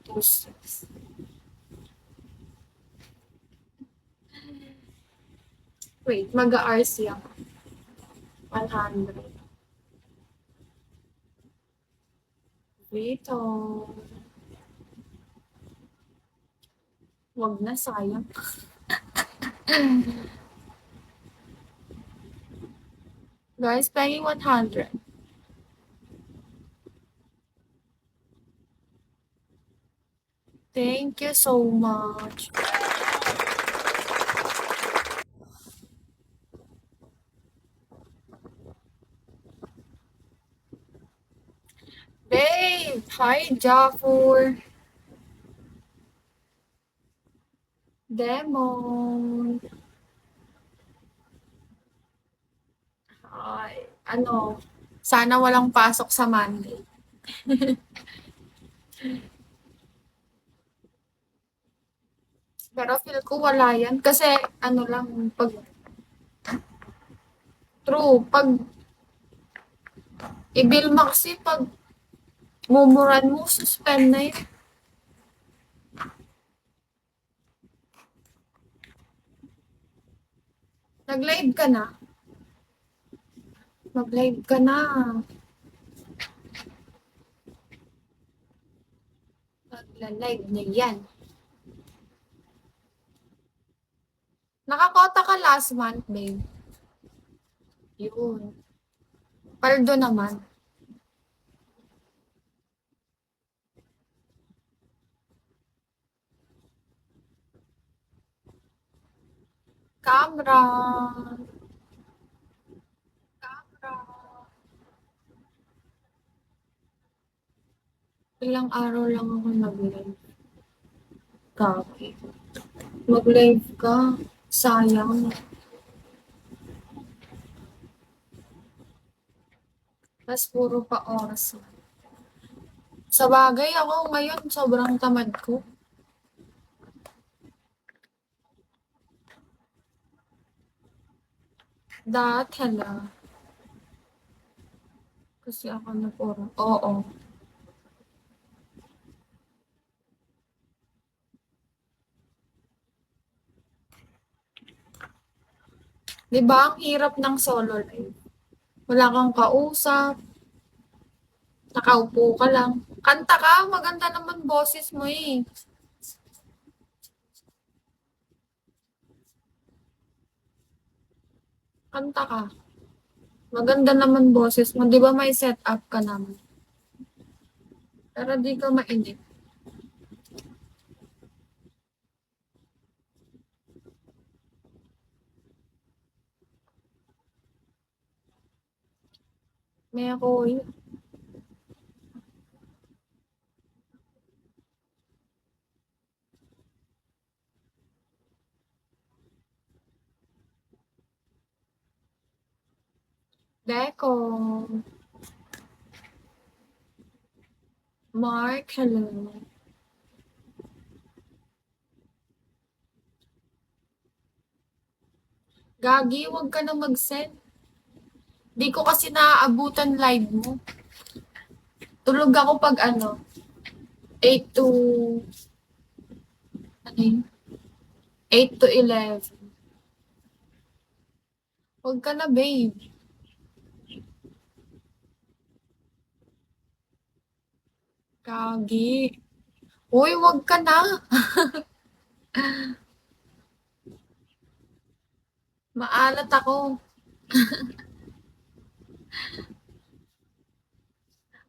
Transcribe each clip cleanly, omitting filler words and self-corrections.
126. Wait, mag-RC ako. 100. Wait, oh. Wag na, sayang. Guys, paying 100. Thank you so much. Babe! Hi, Jafur. Demon. Hi. Ano, sana walang pasok sa Monday. Pero feel ko wala yan. Kasi ano lang, pag true, pag i-bill mo kasi pag mumuran mo, suspend na yun. Nag-live ka na? Mag-live ka na. Magla-live na yan. Nakakota ka last month, babe. Yun. Paldo naman. Camera. Camera. Ilang araw lang ako nag-live. Copy. Mag-live ka. Sayang. Tapos puro pa oras. Sa bagay, ako ngayon, sobrang tamad ko. Dati hala. Kasi ako na puro. Oo. Di ba ang hirap ng solo life? Wala kang kausap. Nakaupo ka lang. Kanta ka, maganda naman boses mo eh. Kanta ka. Maganda naman boses mo. Di ba may setup ka naman? Pero di ka mainip. May ako yun. Deko. Mark, hello. Gagi, wag ka na mag-send. Di ko kasi naaabutan live mo. Tulog ako pag ano, 8 to, ano yun? 8 to 11. Wag ka na, babe. Gagi. Uy, wag ka na. Maalat ako.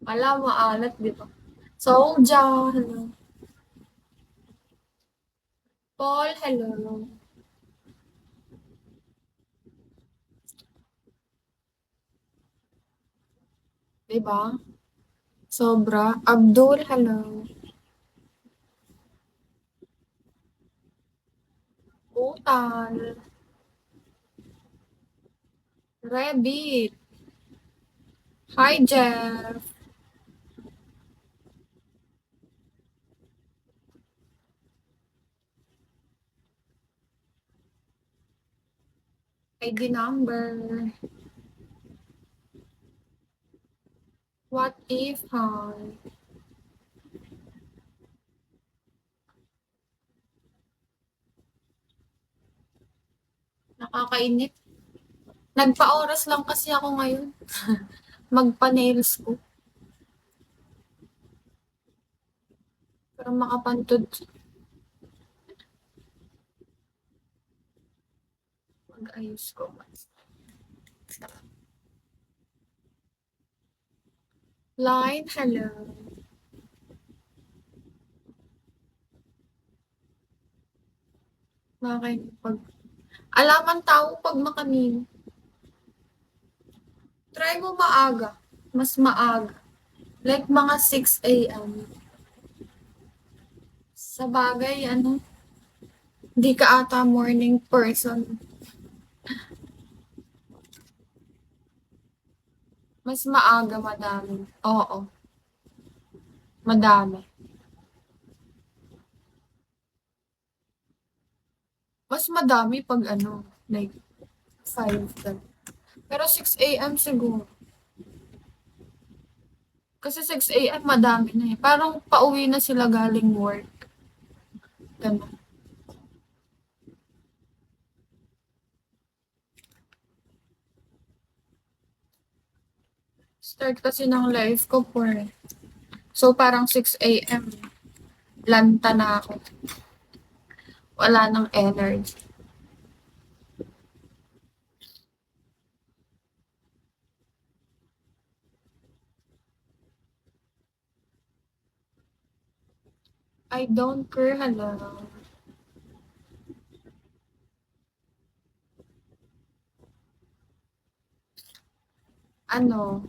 Wala, maalat, di ba? Soldier, hello. Paul, hello. Di ba? Sobra. Abdul, hello. Utal. Rabbit. Hi, Jeff. ID number. What if, hi? nakakainip. Nagpa-oras lang kasi ako ngayon. Magpa-nails ko. Para makapantod. Mag-ayos ko. Line, hello. Bakit? Alaman tao pag makanin. Try mo maaga. Mas maaga. Like mga 6 a.m. Sa bagay, ano, di ka ata morning person. Mas maaga, madami. Oo, madami. Mas madami pag ano, like 5 ka. Pero 6 a.m. siguro. Kasi 6 a.m. madami na eh. Parang pauwi na sila galing work. Ganun. Start kasi ng life ko 4. So parang 6 a.m. Lanta na ako. Wala nang energy. I don't care, hala. Ano,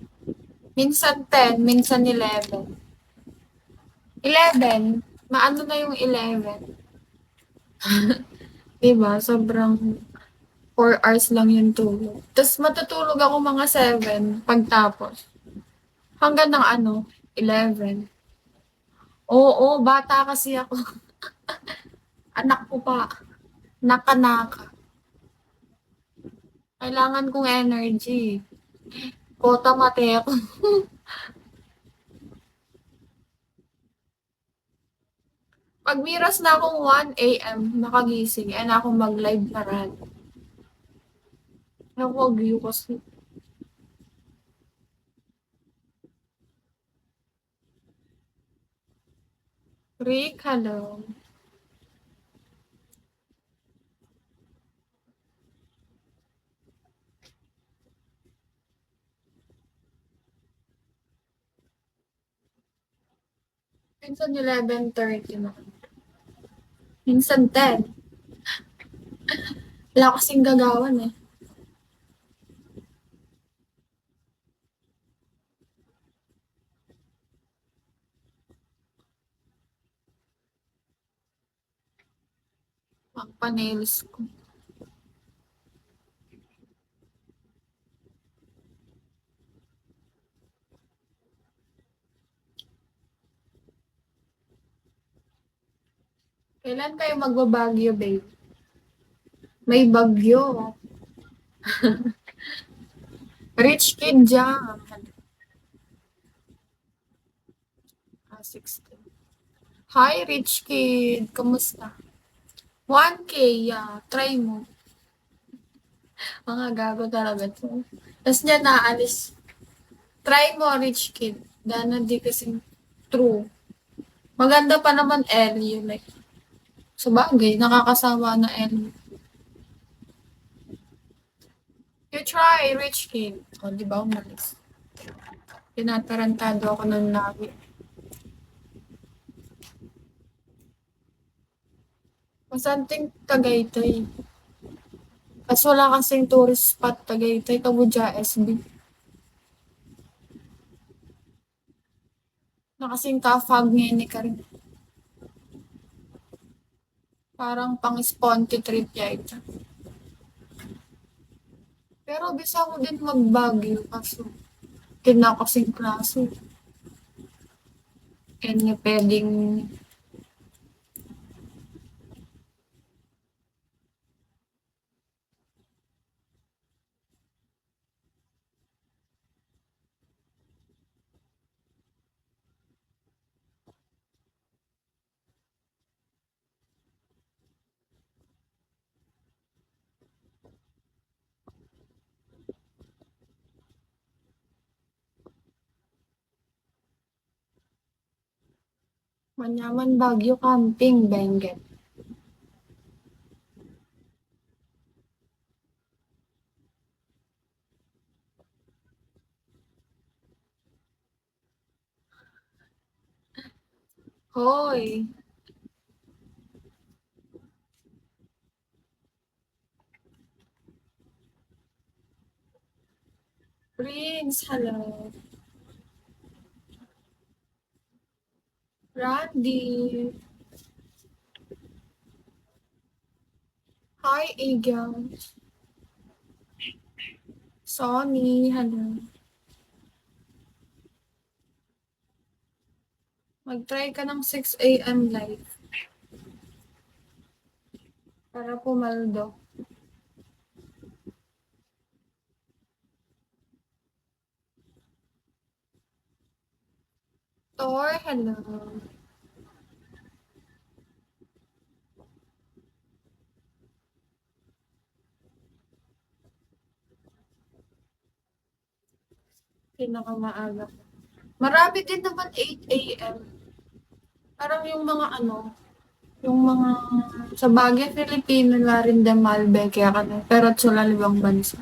minsan 10, minsan 11. 11, maano na yung 11. Diba? Sobrang 4 hours lang yung tulog. Tapos matutulog ako mga 7 pagtapos. Hanggang ng ano, 11. Oo, bata kasi ako. Anak ko pa. Naka-naka. Kailangan kong energy. Kota mate ako. Pag miras na akong 1 a.m. nakagising, na akong mag-live na ran. Nag-wagyu kasi. Rick, hello. Minsan 11:30 na. Minsan 10. Wala kasing gagawan eh. Magpa-nails ko. Kailan kayo magbabagyo, babe? May bagyo. Rich kid dyan. 16. Hi, rich kid. Kamusta? 1K, yeah. Try mo. Mga gago talaga to. Tapos niya naalis. Try mo, rich kid. Dana di kasing true. Maganda pa naman Ellie. Like, sa bagay, nakakasawa na Ellie. You try, rich kid. O, di ba umalis? Tinatarantado ako ng lagi. Masanting Tagaytay. Kasi wala kasing tourist spot Tagaytay, Kabudya, SB. Nakasing ka-fog ngayon ni Karin. Parang pang-sponty trip yata. Pero bisa ko din mag-Baguio kaso kinakasing klase. Kanya pwedeng Manyaman Baguio Camping, Benguet. Hoy, Prince, hello. Randy, hi Eagle. Sonny, hello. Mag-try ka ng 6 a.m. live para pumaldo. Thor, hello. Pinakamaaga. Marami din naman 8 a.m. Parang yung mga ano, yung mga sa bagay Filipino na rin din Malbec kaya ka na. Pero at sula libang bansa.